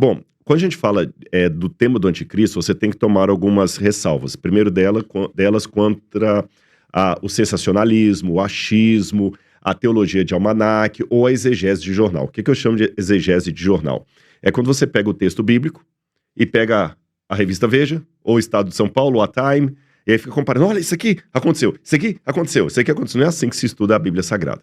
Bom, quando a gente fala do tema do anticristo, você tem que tomar algumas ressalvas. Primeiro delas contra o sensacionalismo, o achismo, a teologia de almanaque ou a exegese de jornal. O que eu chamo de exegese de jornal? É quando você pega o texto bíblico e pega a revista Veja, ou o Estado de São Paulo, ou a Time, e aí fica comparando, olha, isso aqui aconteceu, isso aqui aconteceu, isso aqui aconteceu. Não é assim que se estuda a Bíblia Sagrada.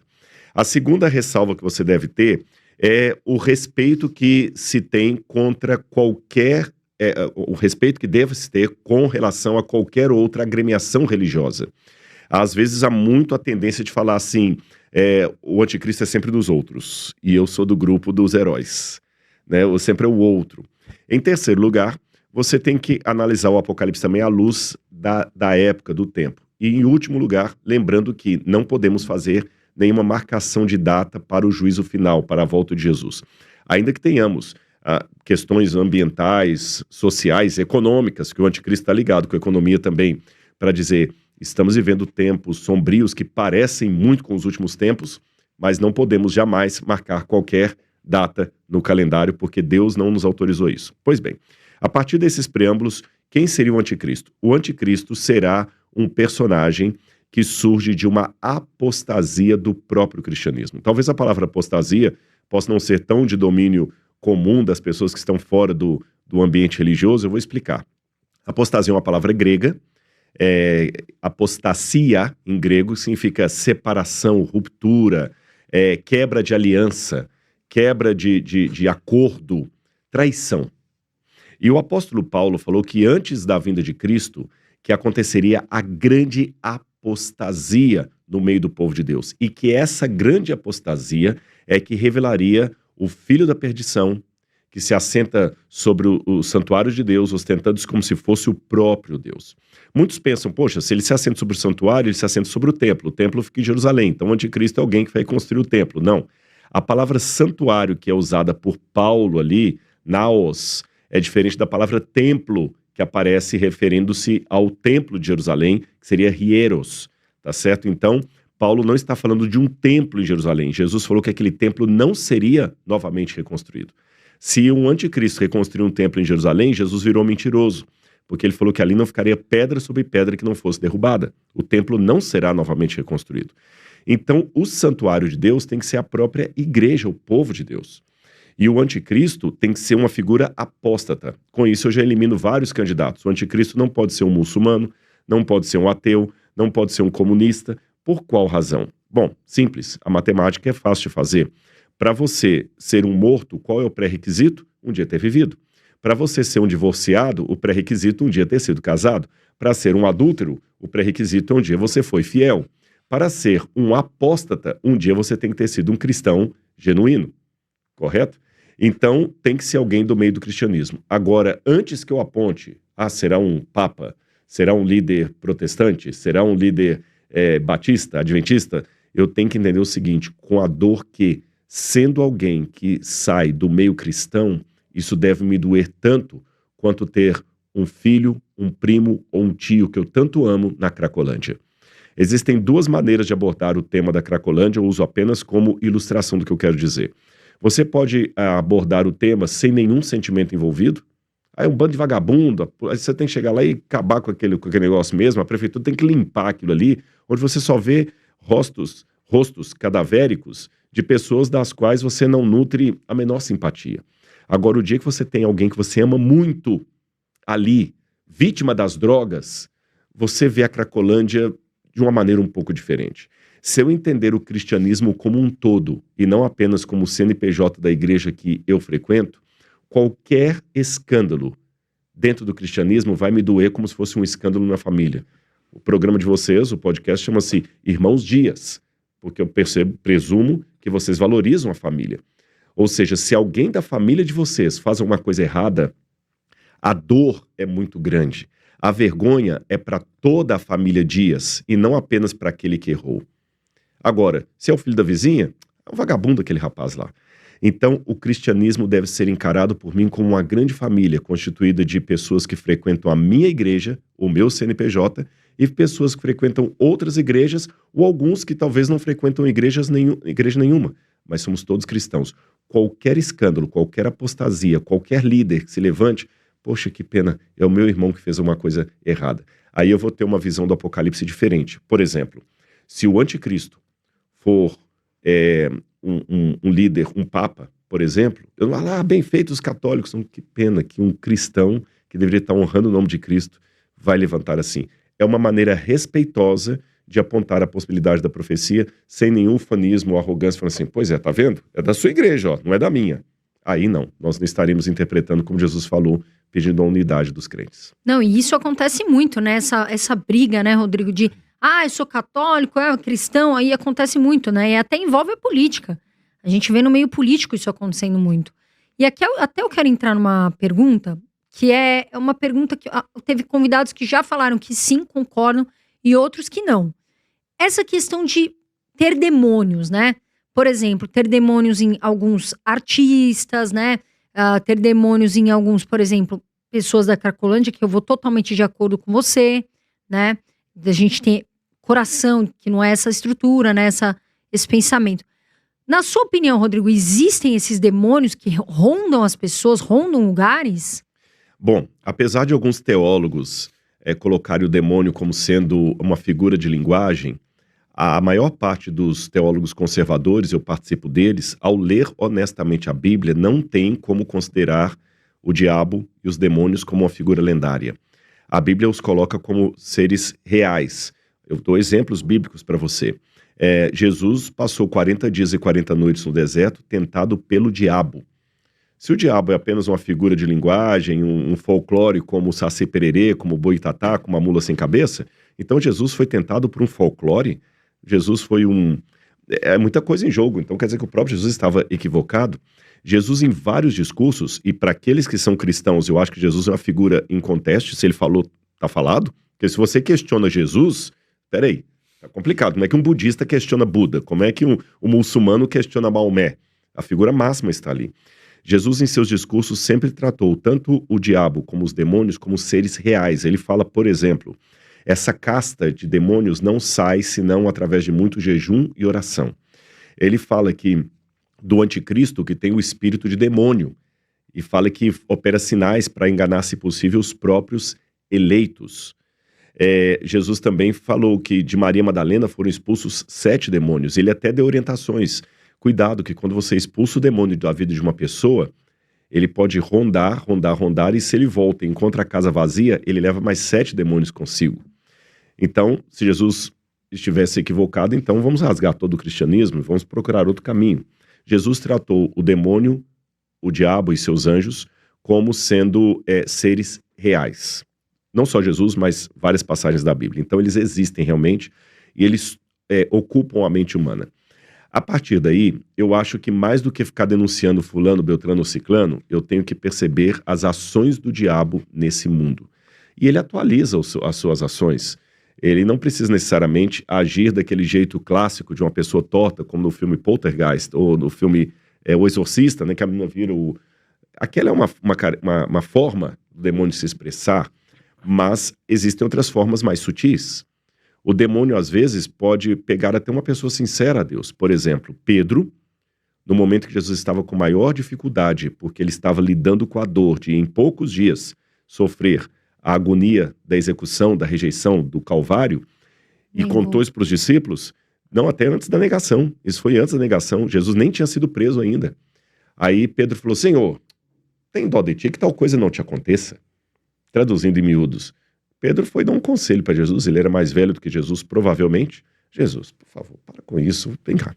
A segunda ressalva que você deve ter é o respeito que se tem contra qualquer... o respeito que deve se ter com relação a qualquer outra agremiação religiosa. Às vezes há muito a tendência de falar assim, o anticristo é sempre dos outros, e eu sou do grupo dos heróis, né? Ou sempre é o outro. Em terceiro lugar, você tem que analisar o Apocalipse também à luz da época, do tempo. E em último lugar, lembrando que não podemos fazer nenhuma marcação de data para o juízo final, para a volta de Jesus. Ainda que tenhamos questões ambientais, sociais, econômicas, que o anticristo está ligado com a economia também, para dizer, estamos vivendo tempos sombrios que parecem muito com os últimos tempos, mas não podemos jamais marcar qualquer data no calendário, porque Deus não nos autorizou isso. Pois bem, a partir desses preâmbulos, quem seria o anticristo? O anticristo será um personagem que surge de uma apostasia do próprio cristianismo. Talvez a palavra apostasia possa não ser tão de domínio comum das pessoas que estão fora do ambiente religioso, eu vou explicar. Apostasia é uma palavra grega, apostasia em grego significa separação, ruptura, quebra de aliança, quebra de acordo, traição. E o apóstolo Paulo falou que antes da vinda de Cristo, que aconteceria a grande apostasia no meio do povo de Deus. E que essa grande apostasia é que revelaria o filho da perdição, que se assenta sobre o santuário de Deus, ostentando-se como se fosse o próprio Deus. Muitos pensam, poxa, se ele se assenta sobre o santuário, ele se assenta sobre o templo fica em Jerusalém, então o anticristo é alguém que vai construir o templo. Não. A palavra santuário que é usada por Paulo ali, naos, é diferente da palavra templo, que aparece referindo-se ao templo de Jerusalém, que seria hieros, tá certo? Então, Paulo não está falando de um templo em Jerusalém. Jesus falou que aquele templo não seria novamente reconstruído. Se um anticristo reconstruir um templo em Jerusalém, Jesus virou mentiroso, porque ele falou que ali não ficaria pedra sobre pedra que não fosse derrubada. O templo não será novamente reconstruído. Então, o santuário de Deus tem que ser a própria igreja, o povo de Deus. E o anticristo tem que ser uma figura apóstata. Com isso, eu já elimino vários candidatos. O anticristo não pode ser um muçulmano, não pode ser um ateu, não pode ser um comunista. Por qual razão? Bom, simples. A matemática é fácil de fazer. Para você ser um morto, qual é o pré-requisito? Um dia ter vivido. Para você ser um divorciado, o pré-requisito é um dia ter sido casado. Para ser um adúltero, o pré-requisito é um dia você foi fiel. Para ser um apóstata, um dia você tem que ter sido um cristão genuíno. Correto? Então, tem que ser alguém do meio do cristianismo. Agora, antes que eu aponte, será um papa? Será um líder protestante? Será um líder batista, adventista? Eu tenho que entender o seguinte, com a dor que, sendo alguém que sai do meio cristão, isso deve me doer tanto quanto ter um filho, um primo ou um tio que eu tanto amo na Cracolândia. Existem duas maneiras de abordar o tema da Cracolândia, eu uso apenas como ilustração do que eu quero dizer. Você pode abordar o tema sem nenhum sentimento envolvido. Aí é um bando de vagabundo, aí você tem que chegar lá e acabar com aquele negócio mesmo, a prefeitura tem que limpar aquilo ali, onde você só vê rostos cadavéricos de pessoas das quais você não nutre a menor simpatia. Agora, o dia que você tem alguém que você ama muito ali, vítima das drogas, você vê a Cracolândia de uma maneira um pouco diferente. Se eu entender o cristianismo como um todo e não apenas como o CNPJ da igreja que eu frequento, qualquer escândalo dentro do cristianismo vai me doer como se fosse um escândalo na família. O programa de vocês, o podcast, chama-se Irmãos Dias, porque eu presumo que vocês valorizam a família. Ou seja, se alguém da família de vocês faz alguma coisa errada, a dor é muito grande. A vergonha é para toda a família Dias e não apenas para aquele que errou. Agora, se é o filho da vizinha, é um vagabundo aquele rapaz lá. Então, o cristianismo deve ser encarado por mim como uma grande família, constituída de pessoas que frequentam a minha igreja, o meu CNPJ, e pessoas que frequentam outras igrejas, ou alguns que talvez não frequentam igreja nenhuma, mas somos todos cristãos. qualquer escândalo, qualquer apostasia, qualquer líder que se levante, poxa, que pena, é o meu irmão que fez uma coisa errada. Aí eu vou ter uma visão do Apocalipse diferente. Por exemplo, se o anticristo for um líder, um papa, por exemplo, eu não falo, bem feito os católicos, que pena que um cristão que deveria estar honrando o nome de Cristo vai levantar assim. É uma maneira respeitosa de apontar a possibilidade da profecia, sem nenhum ufanismo ou arrogância, falando assim, pois tá vendo? É da sua igreja, ó, não é da minha. Aí não, nós não estaremos interpretando como Jesus falou, pedindo a unidade dos crentes. Não, e isso acontece muito, né? Essa briga, né, Rodrigo, de eu sou católico, cristão, aí acontece muito, né? E até envolve a política. A gente vê no meio político isso acontecendo muito. E aqui até eu quero entrar numa pergunta, que é uma pergunta que teve convidados que já falaram que sim, concordam, e outros que não. Essa questão de ter demônios, né? Por exemplo, ter demônios em alguns artistas, né? Ter demônios em alguns, por exemplo, pessoas da Cracolândia, que eu vou totalmente de acordo com você, né? A gente tem coração, que não é essa estrutura, né? Esse pensamento. Na sua opinião, Rodrigo, existem esses demônios que rondam as pessoas, rondam lugares? Bom, apesar de alguns teólogos colocarem o demônio como sendo uma figura de linguagem, a maior parte dos teólogos conservadores, eu participo deles, ao ler honestamente a Bíblia, não tem como considerar o diabo e os demônios como uma figura lendária. A Bíblia os coloca como seres reais. Eu dou exemplos bíblicos para você. Jesus passou 40 dias e 40 noites no deserto, tentado pelo diabo. Se o diabo é apenas uma figura de linguagem, um folclore como o Saci Pererê, como o Boitatá, como a mula sem cabeça, então Jesus foi tentado por um folclore. Jesus foi muita coisa em jogo, então quer dizer que o próprio Jesus estava equivocado. Jesus em vários discursos, e para aqueles que são cristãos, eu acho que Jesus é uma figura inconteste, se ele falou, tá falado, porque se você questiona Jesus, peraí, tá complicado, como é que um budista questiona Buda, como é que um muçulmano questiona Maomé? A figura máxima está ali. Jesus em seus discursos sempre tratou tanto o diabo como os demônios como seres reais. Ele fala, por exemplo, essa casta de demônios não sai senão através de muito jejum e oração. Ele fala que do anticristo que tem o espírito de demônio e fala que opera sinais para enganar, se possível, os próprios eleitos. Jesus também falou que de Maria Madalena foram expulsos 7 demônios. Ele até deu orientações. Cuidado que quando você expulsa o demônio da vida de uma pessoa, ele pode rondar, e se ele volta e encontra a casa vazia, ele leva mais 7 demônios consigo. Então, se Jesus estivesse equivocado, então vamos rasgar todo o cristianismo e vamos procurar outro caminho. Jesus tratou o demônio, o diabo e seus anjos como sendo seres reais. Não só Jesus, mas várias passagens da Bíblia. Então eles existem realmente e eles ocupam a mente humana. A partir daí, eu acho que mais do que ficar denunciando fulano, beltrano ou ciclano, eu tenho que perceber as ações do diabo nesse mundo. E ele atualiza as suas ações. Ele não precisa necessariamente agir daquele jeito clássico de uma pessoa torta, como no filme Poltergeist, ou no filme O Exorcista, né, que a menina vira o... Aquela é uma forma do demônio se expressar, mas existem outras formas mais sutis. O demônio, às vezes, pode pegar até uma pessoa sincera a Deus. Por exemplo, Pedro, no momento que Jesus estava com maior dificuldade, porque ele estava lidando com a dor de, em poucos dias, sofrer a agonia da execução, da rejeição, do Calvário, e contou isso para os discípulos, não até antes da negação. Isso foi antes da negação. Jesus nem tinha sido preso ainda. Aí Pedro falou, Senhor, tem dó de ti que tal coisa não te aconteça? Traduzindo em miúdos. Pedro foi dar um conselho para Jesus, ele era mais velho do que Jesus, provavelmente. Jesus, por favor, para com isso, vem cá.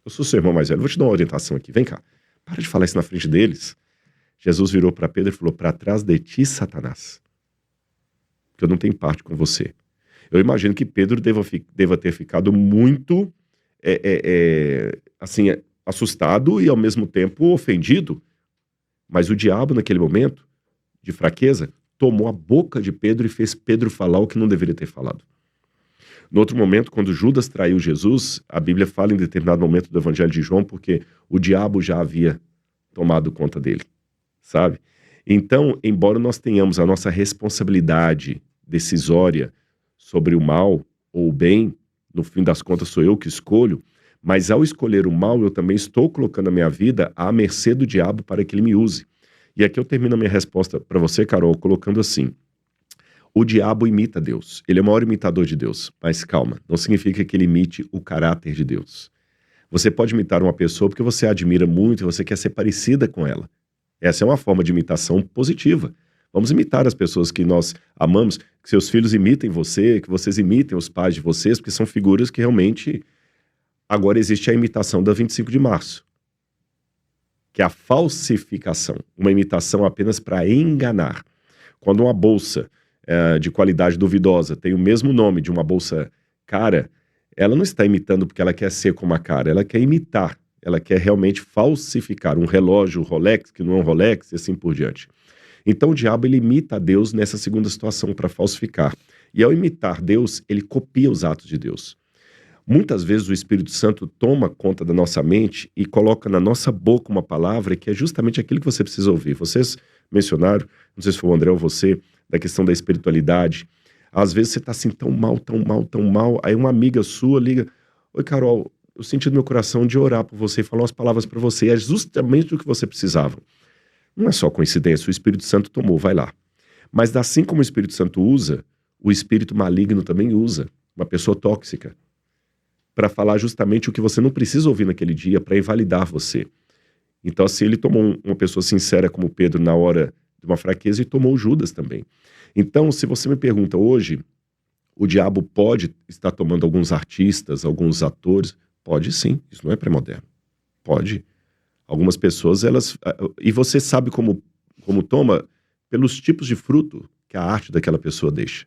Eu sou seu irmão mais velho, vou te dar uma orientação aqui, vem cá. Para de falar isso na frente deles. Jesus virou para Pedro e falou, para trás de ti, Satanás, que eu não tenho parte com você. Eu imagino que Pedro deva ter ficado muito assim, assustado e ao mesmo tempo ofendido. Mas o diabo, naquele momento de fraqueza, tomou a boca de Pedro e fez Pedro falar o que não deveria ter falado. No outro momento, quando Judas traiu Jesus, a Bíblia fala em determinado momento do Evangelho de João, porque o diabo já havia tomado conta dele, sabe? Então, embora nós tenhamos a nossa responsabilidade decisória sobre o mal ou o bem, no fim das contas sou eu que escolho, Mas ao escolher o mal, eu também estou colocando a minha vida à mercê do diabo para que ele me use. E aqui eu termino a minha resposta para você, Carol, colocando assim: o diabo imita Deus. Ele é o maior imitador de Deus. Mas calma, não significa que ele imite o caráter de Deus. Você pode imitar uma pessoa porque você a admira muito e você quer ser parecida com ela. Essa é uma forma de imitação positiva. Vamos imitar as pessoas que nós amamos, que seus filhos imitem você, que vocês imitem os pais de vocês, porque são figuras que realmente... Agora existe a imitação da 25 de março, que é a falsificação, uma imitação apenas para enganar. Quando uma bolsa de qualidade duvidosa tem o mesmo nome de uma bolsa cara, ela não está imitando porque ela quer ser como a cara, ela quer imitar, ela quer realmente falsificar um relógio Rolex, que não é um Rolex, e assim por diante. Então o diabo, ele imita a Deus nessa segunda situação, para falsificar. E ao imitar Deus, ele copia os atos de Deus. Muitas vezes o Espírito Santo toma conta da nossa mente e coloca na nossa boca uma palavra que é justamente aquilo que você precisa ouvir. Vocês mencionaram, não sei se foi o André ou você, da questão da espiritualidade. Às vezes você está assim tão mal, tão mal, tão mal, aí uma amiga sua liga: oi, Carol, eu senti no meu coração de orar por você e falar umas palavras para você, e é justamente o que você precisava. Não é só coincidência, o Espírito Santo tomou, vai lá. Mas assim como o Espírito Santo usa, o espírito maligno também usa, uma pessoa tóxica, para falar justamente o que você não precisa ouvir naquele dia, para invalidar você. Então assim, ele tomou uma pessoa sincera como Pedro na hora de uma fraqueza e tomou Judas também. Então, se você me pergunta hoje, o diabo pode estar tomando alguns artistas, alguns atores? Pode sim, isso não é pré-moderno. Pode. Algumas pessoas, elas... E você sabe como toma? Pelos tipos de fruto que a arte daquela pessoa deixa.